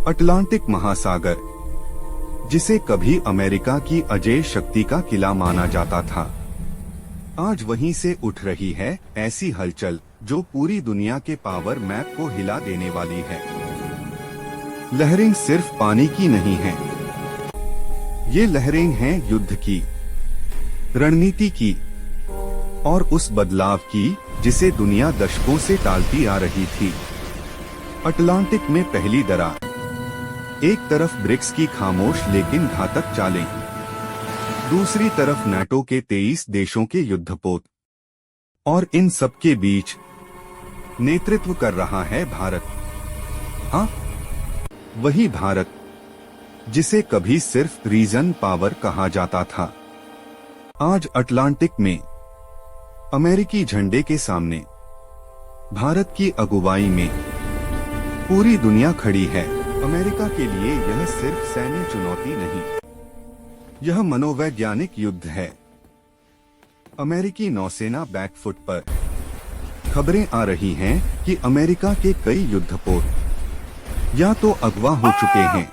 Atlantic महासागर, जिसे कभी अमेरिका की अजेय शक्ति का किला माना जाता था, आज वहीं से उठ रही है ऐसी हलचल जो पूरी दुनिया के पावर मैप को हिला देने वाली है। लहरें सिर्फ पानी की नहीं हैं, ये लहरें हैं युद्ध की, रणनीति की और उस बदलाव की जिसे दुनिया दशकों से टालती आ रही थी। अटलांटिक में पहली दरार, एक तरफ ब्रिक्स की खामोश लेकिन घातक चालें, दूसरी तरफ नाटो के 23 देशों के युद्धपोत, और इन सबके बीच नेतृत्व कर रहा है भारत। हाँ, वही भारत जिसे कभी सिर्फ रीजन पावर कहा जाता था, आज अटलांटिक में अमेरिकी झंडे के सामने भारत की अगुवाई में पूरी दुनिया खड़ी है। अमेरिका के लिए यह सिर्फ सैन्य चुनौती नहीं, यह मनोवैज्ञानिक युद्ध है। अमेरिकी नौसेना बैकफुट पर। खबरें आ रही हैं कि अमेरिका के कई युद्धपोत या तो अगवा हो चुके हैं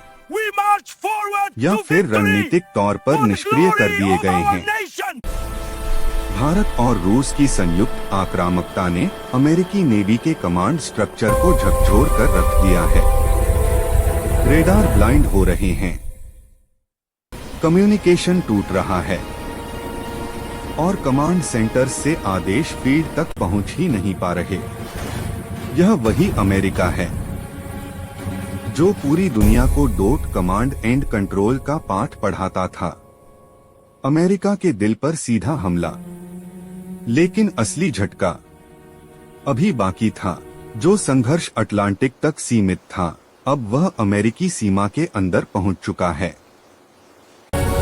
या फिर रणनीतिक तौर पर निष्क्रिय कर दिए गए हैं। भारत और रूस की संयुक्त आक्रामकता ने अमेरिकी नेवी के कमांड स्ट्रक्चर को झकझोर कर रख दिया है। रेडार ब्लाइंड हो रहे हैं, कम्युनिकेशन टूट रहा है और कमांड सेंटर से आदेश फील्ड तक पहुंच ही नहीं पा रहे। यह वही अमेरिका है जो पूरी दुनिया को डोट कमांड एंड कंट्रोल का पाठ पढ़ाता था। अमेरिका के दिल पर सीधा हमला, लेकिन असली झटका अभी बाकी था। जो संघर्ष अटलांटिक तक सीमित था, अब वह अमेरिकी सीमा के अंदर पहुंच चुका है।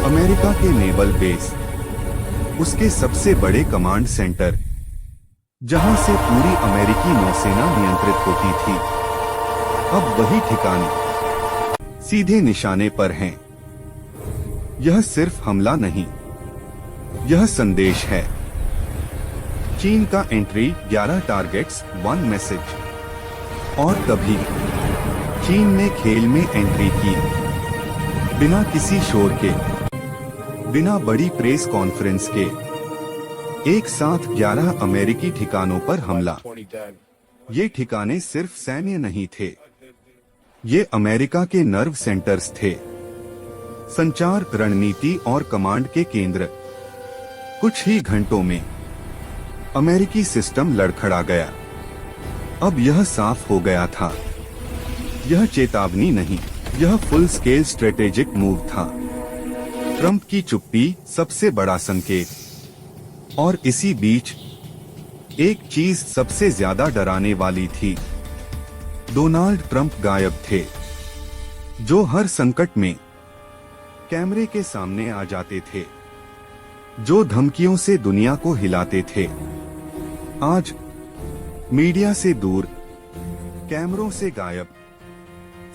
अमेरिका के नेवल बेस, उसके सबसे बड़े कमांड सेंटर, जहां से पूरी अमेरिकी नौसेना नियंत्रित होती थी, अब वही ठिकाने सीधे निशाने पर हैं। यह सिर्फ हमला नहीं, यह संदेश है। चीन का एंट्री, 11 टारगेट्स 1 मैसेज। और तभी चीन ने खेल में एंट्री की, बिना किसी शोर के, बिना बड़ी प्रेस कॉन्फ्रेंस के। एक साथ 11 अमेरिकी ठिकानों पर हमला। ये ठिकाने सिर्फ सैन्य नहीं थे, ये अमेरिका के नर्व सेंटर्स थे, संचार, रणनीति और कमांड के केंद्र। कुछ ही घंटों में अमेरिकी सिस्टम लड़खड़ा गया। अब यह साफ हो गया था, यह चेतावनी नहीं, यह फुल स्केल स्ट्रेटेजिक मूव था। ट्रंप की चुप्पी सबसे बड़ा संकेत। और इसी बीच एक चीज सबसे ज्यादा डराने वाली थी। डोनाल्ड ट्रंप गायब थे, जो हर संकट में कैमरे के सामने आ जाते थे, जो धमकियों से दुनिया को हिलाते थे। आज मीडिया से दूर, कैमरों से गायब,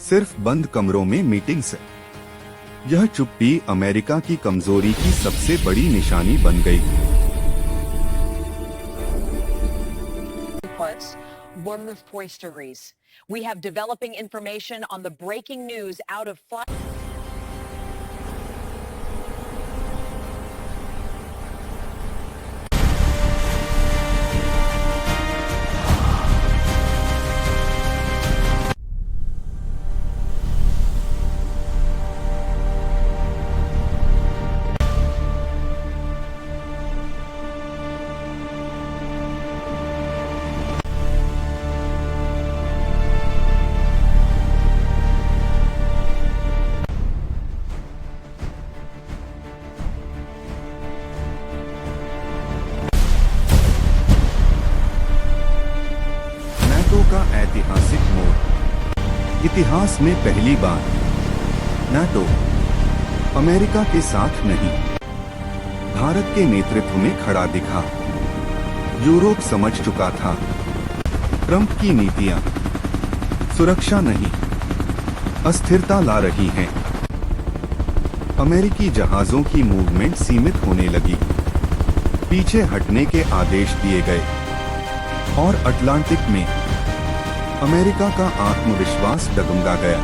सिर्फ बंद कमरों में मीटिंग्स। यह चुप्पी अमेरिका की कमजोरी की सबसे बड़ी निशानी बन गई। One of Toy Stories. We have developing information on the breaking news out of flight. का ऐतिहासिक मोड़। इतिहास में पहली बार नाटो अमेरिका के साथ नहीं, भारत के नेतृत्व में खड़ा दिखा। यूरोप समझ चुका था, ट्रंप की नीतियां सुरक्षा नहीं, अस्थिरता ला रही हैं। अमेरिकी जहाजों की मूवमेंट सीमित होने लगी, पीछे हटने के आदेश दिए गए और अटलांटिक में अमेरिका का आत्मविश्वास डगमगा गया।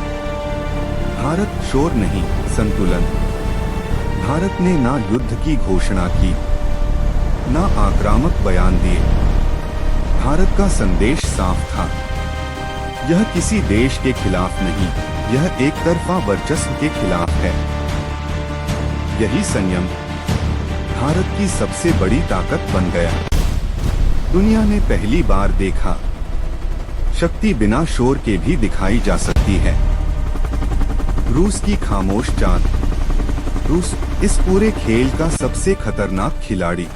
भारत शोर नहीं, संतुलन। भारत ने ना युद्ध की घोषणा की, ना आक्रामक बयान दिए। भारत का संदेश साफ था, यह किसी देश के खिलाफ नहीं, यह एक तरफा वर्चस्व के खिलाफ है। यही संयम भारत की सबसे बड़ी ताकत बन गया। दुनिया ने पहली बार देखा, शक्ति बिना शोर के भी दिखाई जा सकती है। रूस की खामोश चांद। रूस इस पूरे खेल का सबसे खतरनाक खिलाड़ी।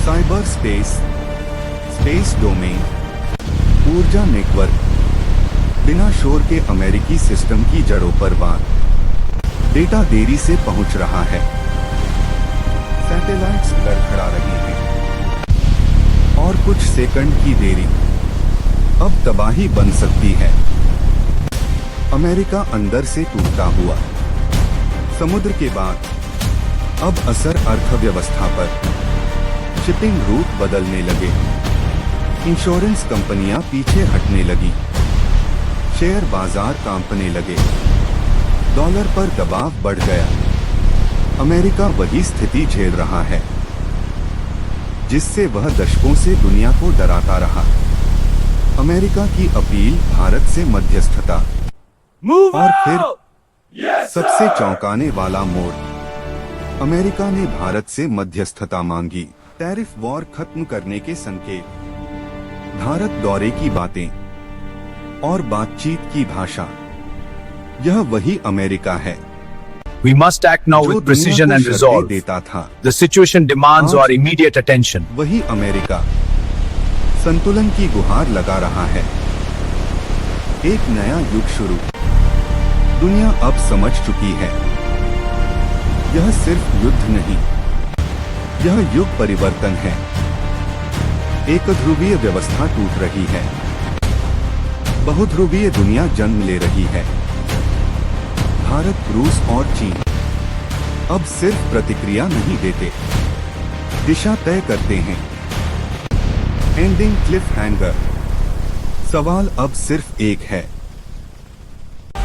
साइबर स्पेस, स्पेस डोमेन, ऊर्जा नेटवर्क, बिना शोर के अमेरिकी सिस्टम की जड़ों पर वार। डेटा देरी से पहुंच रहा है, सैटेलाइट्स लड़खड़ा रही हैं, और कुछ सेकंड की देरी अब तबाही बन सकती है। अमेरिका अंदर से टूटता हुआ। समुद्र के बाद अब असर अर्थव्यवस्था पर। शिपिंग रूट बदलने लगे, इंश्योरेंस कंपनियां पीछे हटने लगी, शेयर बाजार कांपने लगे, डॉलर पर दबाव बढ़ गया। अमेरिका वही स्थिति झेल रहा है जिससे वह दशकों से दुनिया को डराता रहा। अमेरिका की अपील भारत से मध्यस्थता, और फिर सबसे चौंकाने वाला मोड़, अमेरिका ने भारत से मध्यस्थता मांगी। टैरिफ वॉर खत्म करने के संकेत, भारत दौरे की बातें और बातचीत की भाषा, यह वही अमेरिका है We must act now जो with दुनिया precision को and शर्तें resolve. देता था। The situation demands आज our immediate attention. वही अमेरिका संतुलन की गुहार लगा रहा है। एक नया युग शुरू। दुनिया अब समझ चुकी है, यह सिर्फ युद्ध नहीं, यह युग परिवर्तन है। एक ध्रुवीय व्यवस्था टूट रही है, बहुध्रुवीय दुनिया जन्म ले रही है। भारत, रूस और चीन अब सिर्फ प्रतिक्रिया नहीं देते, दिशा तय करते हैं। Ending Cliff hanger. सवाल अब सिर्फ एक है,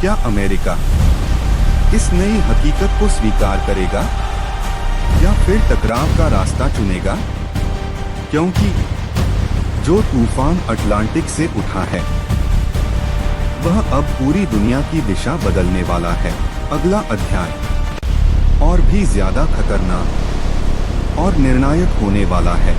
क्या अमेरिका इस नई हकीकत को स्वीकार करेगा या फिर टकराव का रास्ता चुनेगा? क्योंकि जो तूफान अटलांटिक से उठा है वह अब पूरी दुनिया की दिशा बदलने वाला है। अगला अध्याय और भी ज्यादा खतरनाक और निर्णायक होने वाला है।